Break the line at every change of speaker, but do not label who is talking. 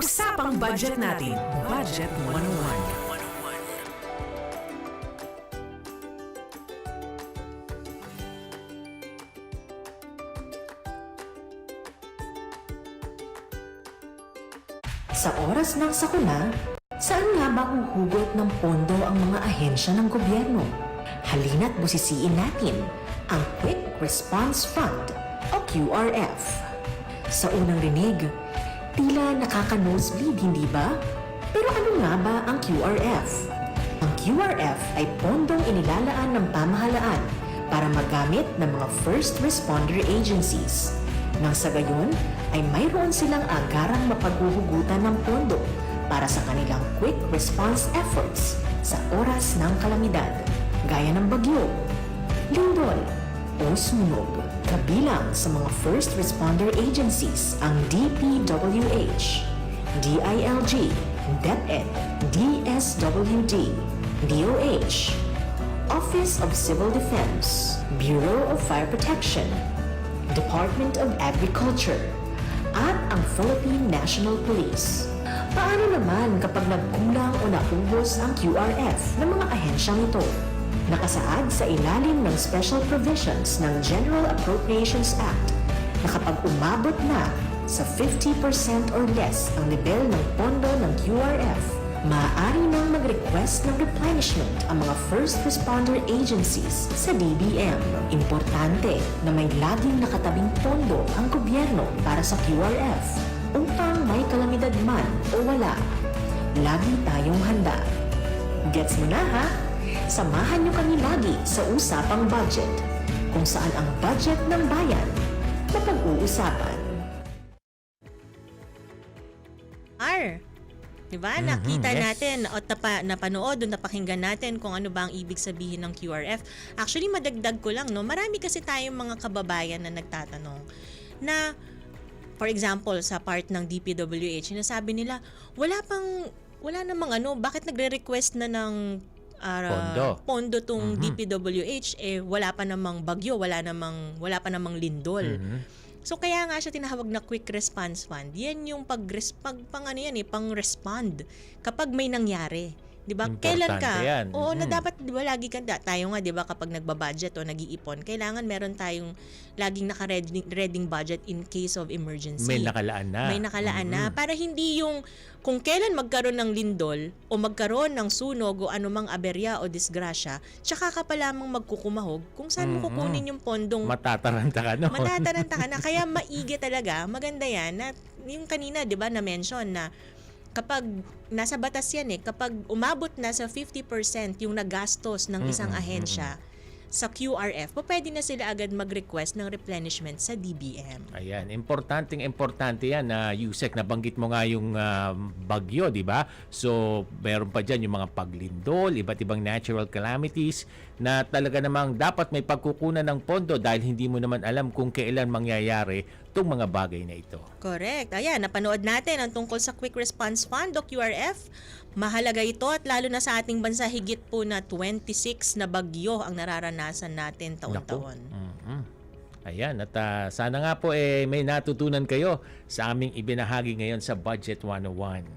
Usapang budget natin. Budget 101.
Sa oras ng sakuna, saan nga ba huhugot ng pondo ang mga ahensya ng gobyerno? Halina't busisiin natin ang Quick Response Fund o QRF. Sa unang rinig, tila nakaka-nosebleed, hindi ba? Pero ano nga ba ang QRF? Ang QRF ay pondong inilalaan ng pamahalaan para magamit ng mga first responder agencies. Nang sa gayon, ay mayroon silang agarang mapaghuhugutan ng pondo para sa kanilang quick response efforts sa oras ng kalamidad, gaya ng bagyo, lindol, o sunog. Kabilang sa mga first responder agencies ang DPWH, DILG, DepEd, DSWD, DOH, Office of Civil Defense, Bureau of Fire Protection, Department of Agriculture, at ang Philippine National Police. Paano naman kapag nagkulang o naubos ang QRF ng mga ahensyang ito? Nakasaad sa ilalim ng Special Provisions ng General Appropriations Act na kapag umabot na sa 50% or less ang level ng pondo ng QRF, maaari nang mag-request ng replenishment ang mga first responder agencies sa DBM. Importante na may laging nakatabing pondo ang gobyerno para sa QRF upang may kalamidad man o wala. Lagi tayong handa. Gets mo na ha? Samahan niyo kami lagi sa Usapang Budget, kung saan ang budget ng bayan mapag-uusapan.
Diba? Nakita natin o napanood o napakinggan natin kung ano ba ang ibig sabihin ng QRF. Actually, madagdag ko lang, no? Marami kasi tayong mga kababayan na nagtatanong na, for example, sa part ng DPWH, sinasabi nila, wala namang bakit nagre-request na ng pondo tong DPWH, wala pa namang bagyo, wala pa namang lindol. So kaya nga siya tinawag na Quick Response Fund. Yan yung pang-respond kapag may nangyari. 'Di ba? Kailan ka?
Yan.
Oo, na dapat 'di ba lagi tayo nga 'di ba kapag nagba-budget o nag-iipon, kailangan meron tayong laging naka-ready budget in case of emergency.
May nakalaan na.
May nakalaan na para hindi yung kung kailan magkaroon ng lindol o magkaroon ng sunog o anumang aberya o disgrasya, tsaka ka pa lamang magkukumahog kung saan mo kukunin yung pondong
matataranta ka noon.
Matataranta ka na. Kaya maigi talaga, maganda yan na yung kanina 'di ba na mention na kapag nasa batas yan kapag umabot na sa 50% yung nagastos ng isang ahensya sa QRF, pwede na sila agad mag-request ng replenishment sa DBM.
Ayan, importante yan na Yusek, nabanggit mo nga yung bagyo, di ba? So, meron pa dyan yung mga paglindol, iba't ibang natural calamities na talaga namang dapat may pagkukunan ng pondo dahil hindi mo naman alam kung kailan mangyayari itong mga bagay na ito.
Correct. Ayan, napanood natin ang tungkol sa Quick Response Fund o QRF. Mahalaga ito at lalo na sa ating bansa, higit po na 26 na bagyo ang nararanasan natin taon-taon.
Ayan, at sana nga po may natutunan kayo sa aming ibinahagi ngayon sa Budget 101.